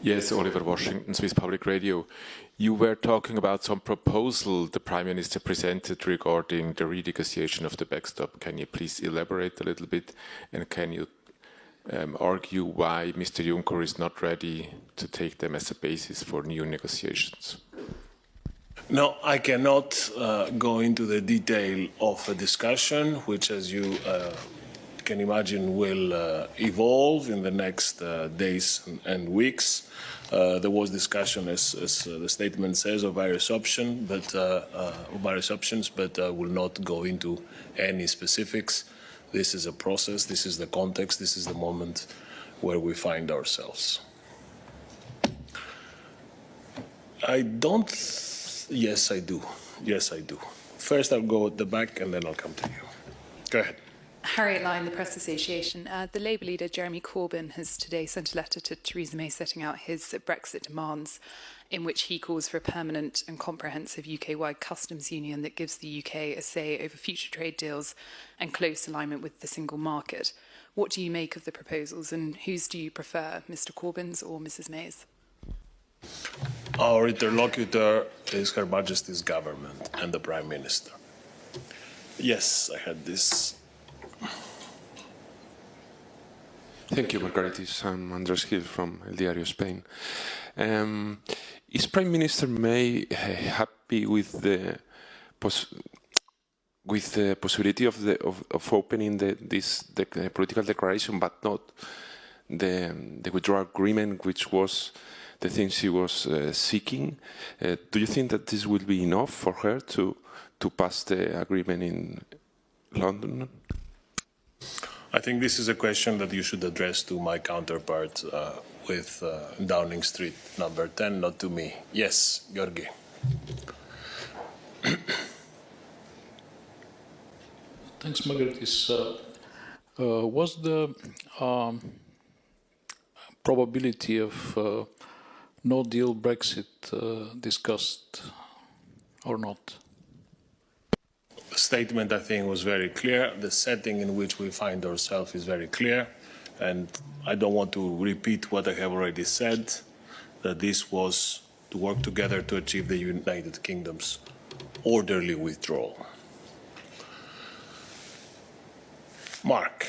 Yes, Oliver Washington, Swiss Public Radio. You were talking about some proposal the Prime Minister presented regarding the renegotiation of the backstop. Can you please elaborate a little bit, and can you argue why Mr. Juncker is not ready to take them as a basis for new negotiations? No, I cannot go into the detail of a discussion, which, as you can imagine, will evolve in the next days and weeks. There was discussion, as the statement says, of various options, but I will not go into any specifics. This is a process. This is the context. This is the moment where we find ourselves. I don't. Yes, I do. Yes, I do. First, I'll go at the back, and then I'll come to you. Go ahead. Harriet Lyon, the Press Association. The Labour leader, Jeremy Corbyn, has today sent a letter to Theresa May setting out his Brexit demands, in which he calls for a permanent and comprehensive UK-wide customs union that gives the UK a say over future trade deals and close alignment with the single market. What do you make of the proposals, and whose do you prefer, Mr Corbyn's or Mrs May's? Our interlocutor is Her Majesty's government and the Prime Minister. Yes, I had this. Thank you, Margaritis. I'm Andres Gil from El Diario Spain. Is Prime Minister May happy with the possibility of opening the political declaration, but not the withdrawal agreement, which was the thing she was seeking? Do you think that this will be enough for her to pass the agreement in London? I think this is a question that you should address to my counterpart with Downing Street number 10, not to me. Yes, Georgi. Thanks, Margaritis. Was the probability of no-deal Brexit discussed or not? The statement, I think, was very clear. The setting in which we find ourselves is very clear. And I don't want to repeat what I have already said, that this was to work together to achieve the United Kingdom's orderly withdrawal. Mark.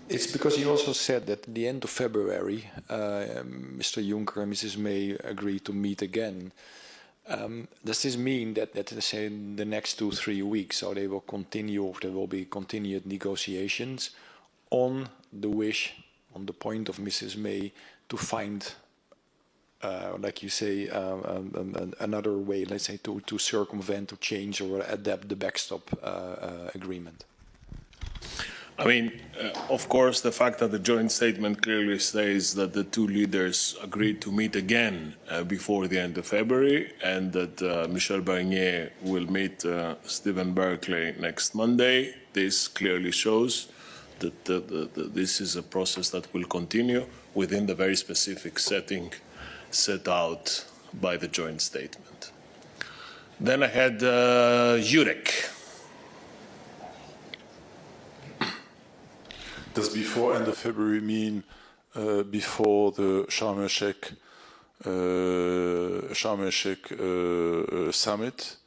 It's because you also said that at the end of February, Mr. Juncker and Mrs. May agreed to meet again. Does this mean that let's say in the next 2-3 weeks, so they will continue, or there will be continued negotiations on the wish, on the point of Mrs. May to find, like you say, another way, let's say, to circumvent, to change or adapt the backstop agreement? I mean, of course, the fact that the joint statement clearly says that the two leaders agreed to meet again before the end of February, and that Michel Barnier will meet Stephen Barclay next Monday, this clearly shows that this is a process that will continue within the very specific setting set out by the joint statement. Then I had Jurek. Does before end of February mean before the Sharm el-Sheikh summit?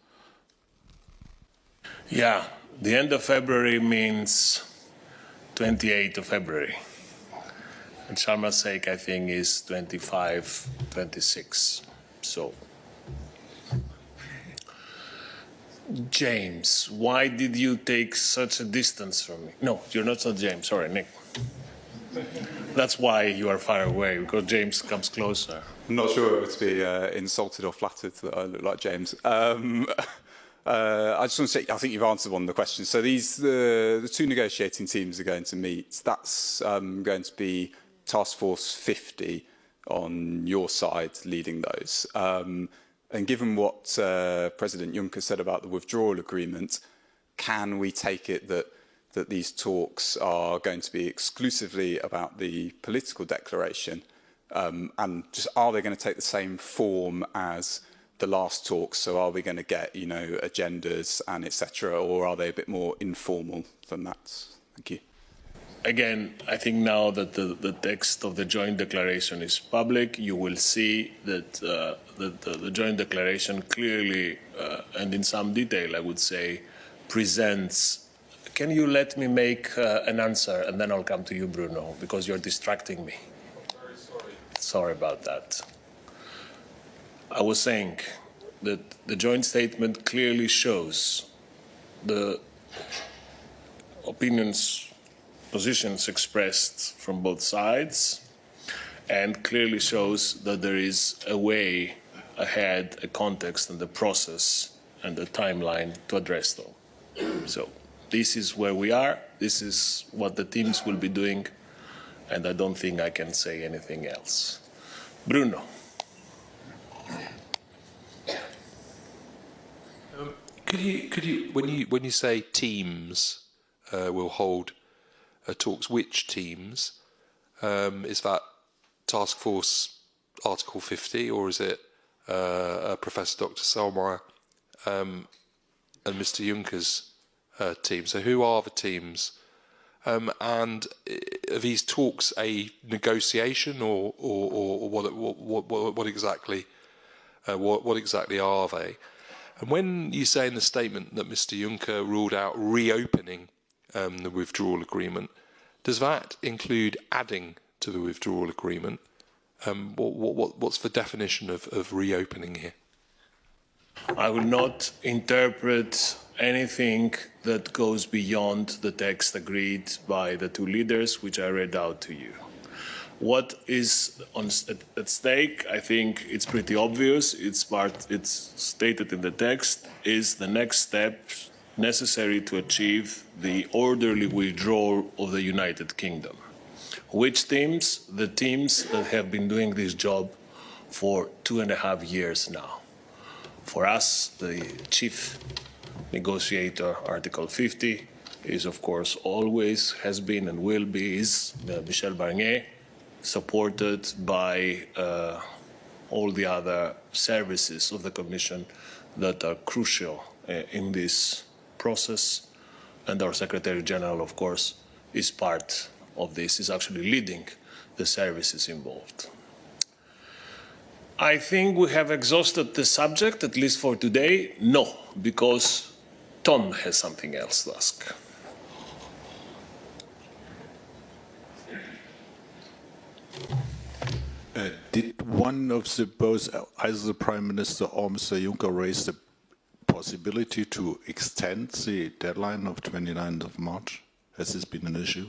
Yeah, the end of February means 28th of February. And Sharm el-Sheikh, I think, is 25, 26. So, James, why did you take such a distance from me? No, you're not so James. Sorry, Nick. That's why you are far away, because James comes closer. I'm not sure to be insulted or flattered that I look like James. I just want to say, I think you've answered one of the questions. So the two negotiating teams are going to meet. That's going to be Task Force 50 on your side leading those. And given what President Juncker said about the withdrawal agreement, can we take it that these talks are going to be exclusively about the political declaration? And just are they going to take the same form as the last talks? So are we going to get, you know, agendas and etc., or are they a bit more informal than that? Thank you. again, I think now that the text of the joint declaration is public, you will see that the joint declaration clearly and in some detail, I would say, presents. Can you let me make an answer and then I'll come to you, Bruno, because you're distracting me. Very sorry. Sorry about that. I was saying that the joint statement clearly shows the opinions, positions expressed from both sides, and clearly shows that there is a way ahead, a context and the process and the timeline to address them. So this is where we are, this is what the teams will be doing, and I don't think I can say anything else. Bruno. Could you when you say teams will hold talks, which teams? Is that Task Force Article 50, or is it Professor Dr. Selmayr and Mr. Juncker's team? So who are the teams? And are these talks a negotiation, or what exactly are they? And when you say in the statement that Mr. Juncker ruled out reopening the withdrawal agreement, does that include adding to the withdrawal agreement? What's the definition of reopening here? I will not interpret anything that goes beyond the text agreed by the two leaders, which I read out to you. What is at stake, I think it's pretty obvious, it's stated in the text, is the next step necessary to achieve the orderly withdrawal of the United Kingdom. Which teams? The teams that have been doing this job for 2.5 years now. For us, the chief negotiator, Article 50, is of course always, has been and will be, is Michel Barnier, supported by all the other services of the Commission that are crucial in this process. And our Secretary General, of course, is part of this, is actually leading the services involved. I think we have exhausted the subject, at least for today. No, because Tom has something else to ask. Did one of the both, either the Prime Minister or Mr. Juncker, raise the possibility to extend the deadline of 29th of March? Has this been an issue?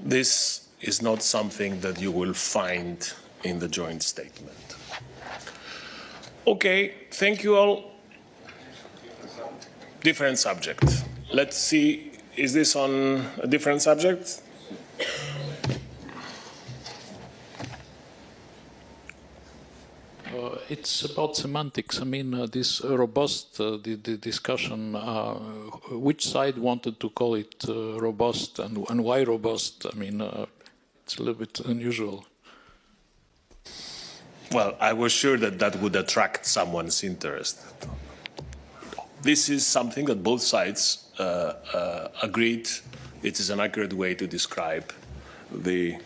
This is not something that you will find in the joint statement. Okay, thank you all. Different subject. Let's see, is this on a different subject? It's about semantics. I mean, this robust, the discussion, which side wanted to call it robust and why robust? I mean, it's a little bit unusual. Well, I was sure that that would attract someone's interest. This is something that both sides agreed. It is an accurate way to describe the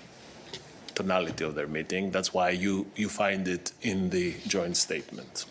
tonality of their meeting. That's why you find it in the joint statement.